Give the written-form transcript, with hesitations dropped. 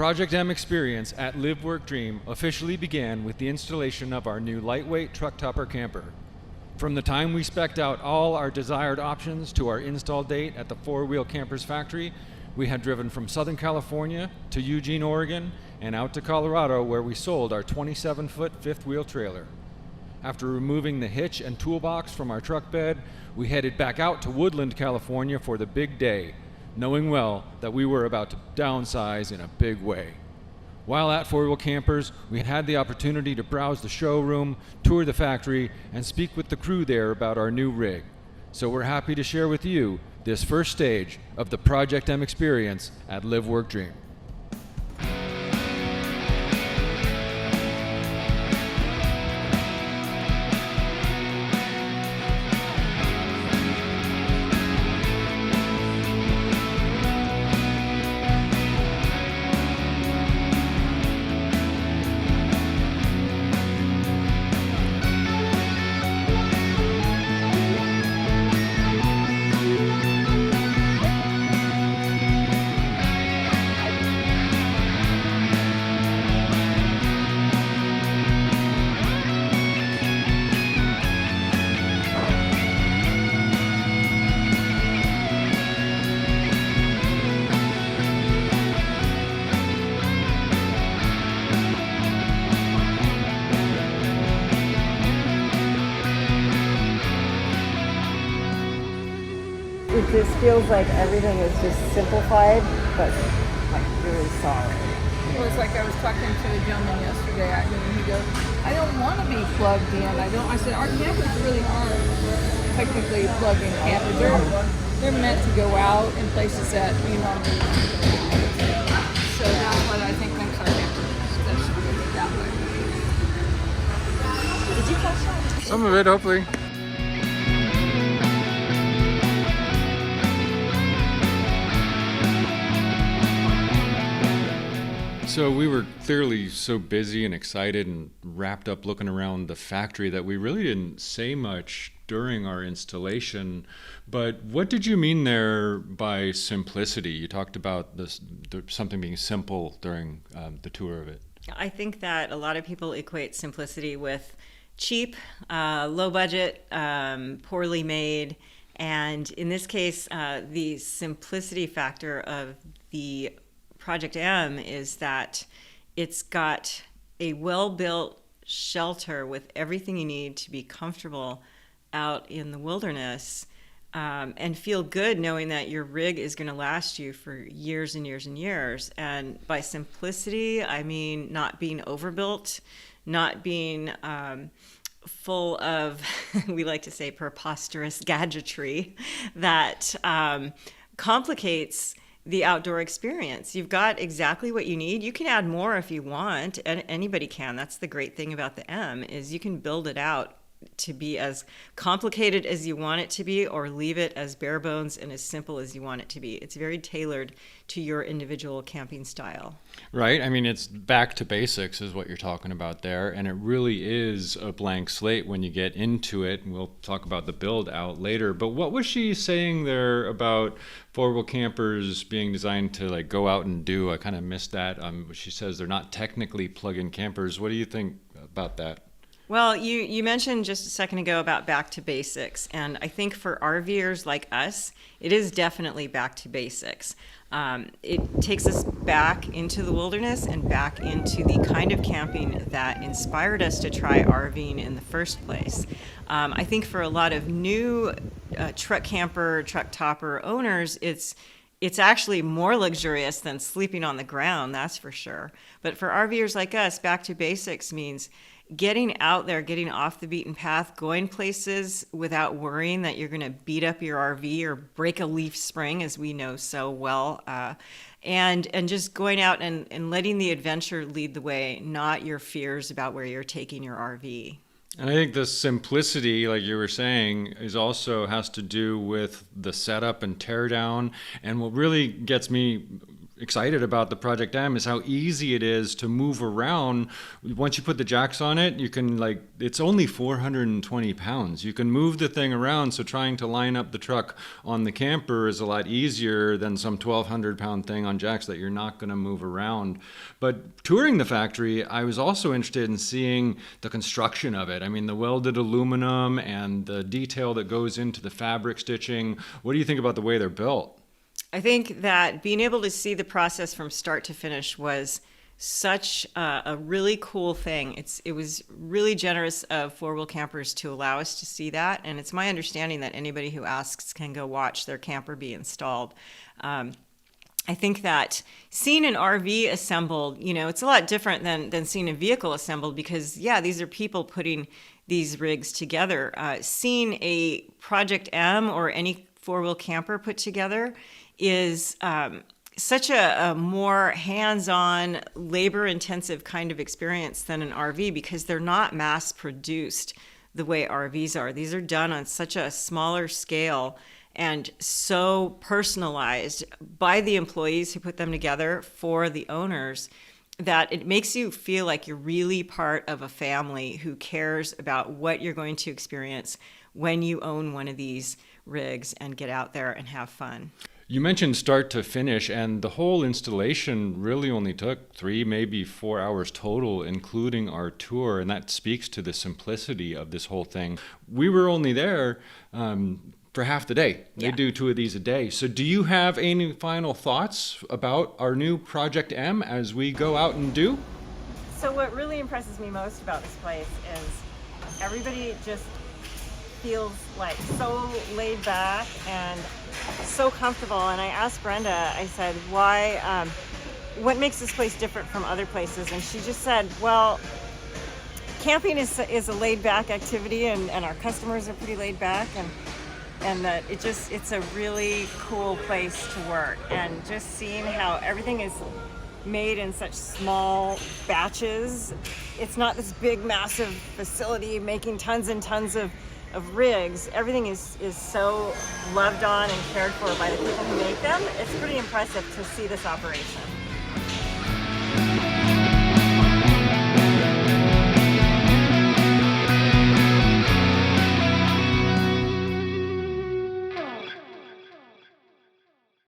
Project M experience at Live Work Dream officially began with the installation of our new lightweight truck topper camper. From the time we spec'd out all our desired options to our install date at the Four Wheel Campers factory, we had driven from Southern California to Eugene, Oregon, and out to Colorado, where we sold our 27-foot fifth wheel trailer. After removing the hitch and toolbox from our truck bed, we headed back out to Woodland, California for the big day, knowing well that we were about to downsize in a big way. While at Four Wheel Campers, we had the opportunity to browse the showroom, tour the factory, and speak with the crew there about our new rig. So we're happy to share with you this first stage of the Project M experience at Live Work Dream. It just feels like everything is just simplified, but like really solid. Well, it's like I was talking to the gentleman yesterday, and he goes, I don't want to be plugged in. I said, our campers really aren't technically plug-in campers. They're meant to go out in places that you want to be. So that's what I think makes our campers special that way. Did you catch that? Some of it, hopefully. So we were clearly so busy and excited and wrapped up looking around the factory that we really didn't say much during our installation. But what did you mean there by simplicity? You talked about something being simple during the tour of it. I think that a lot of people equate simplicity with cheap, low budget, poorly made. And in this case, the simplicity factor of the Project M is that it's got a well-built shelter with everything you need to be comfortable out in the wilderness, and feel good knowing that your rig is going to last you for years and years and years. And by simplicity, I mean not being overbuilt, not being full of, we like to say, preposterous gadgetry that complicates the outdoor experience. You've got exactly what you need. You can add more if you want, and anybody can. That's the great thing about the M, is you can build it out to be as complicated as you want it to be, or leave it as bare bones and as simple as you want it to be. It's very tailored to your individual camping style. Right. I mean, it's back to basics is what you're talking about there. And it really is a blank slate when you get into it. And we'll talk about the build out later. But what was she saying there about four-wheel campers being designed to like go out and do? I kind of missed that. She says they're not technically plug-in campers. What do you think about that? Well, you mentioned just a second ago about back to basics, and I think for RVers like us, it is definitely back to basics. It takes us back into the wilderness and back into the kind of camping that inspired us to try RVing in the first place. I think for a lot of new truck camper, truck topper owners, it's actually more luxurious than sleeping on the ground, that's for sure. But for RVers like us, back to basics means getting out there, getting off the beaten path, going places without worrying that you're going to beat up your RV or break a leaf spring, as we know so well, and just going out and letting the adventure lead the way, not your fears about where you're taking your RV. And I think the simplicity, like you were saying, is also has to do with the setup and tear down. And what really gets me excited about the Project M is how easy it is to move around. Once you put the jacks on it, you can it's only 420 pounds. You can move the thing around, so trying to line up the truck on the camper is a lot easier than some 1,200 pound thing on jacks that you're not going to move around. But touring the factory, I was also interested in seeing the construction of it. I mean, the welded aluminum and the detail that goes into the fabric stitching. What do you think about the way they're built? I think that being able to see the process from start to finish was such a really cool thing. It was really generous of Four Wheel Campers to allow us to see that, and it's my understanding that anybody who asks can go watch their camper be installed. I think that seeing an RV assembled, it's a lot different than seeing a vehicle assembled, because these are people putting these rigs together. Seeing a Project M or any four-wheel camper put together is such a more hands-on, labor-intensive kind of experience than an RV, because they're not mass-produced the way RVs are. These are done on such a smaller scale and so personalized by the employees who put them together for the owners that it makes you feel like you're really part of a family who cares about what you're going to experience when you own one of these rigs and get out there and have fun. You mentioned start to finish, and the whole installation really only took 3, maybe 4 hours total, including our tour, and that speaks to the simplicity of this whole thing. We were only there for half the day. They do 2 of these a day. So do you have any final thoughts about our new Project M as we go out and do? So what really impresses me most about this place is everybody just feels like so laid back and so comfortable. And I asked Brenda, I said, why, what makes this place different from other places? And she just said, well, camping is a laid back activity, and our customers are pretty laid back, and that it's a really cool place to work. And just seeing how everything is made in such small batches. It's not this big, massive facility making tons and tons of rigs. Everything is so loved on and cared for by the people who make them. It's pretty impressive to see this operation.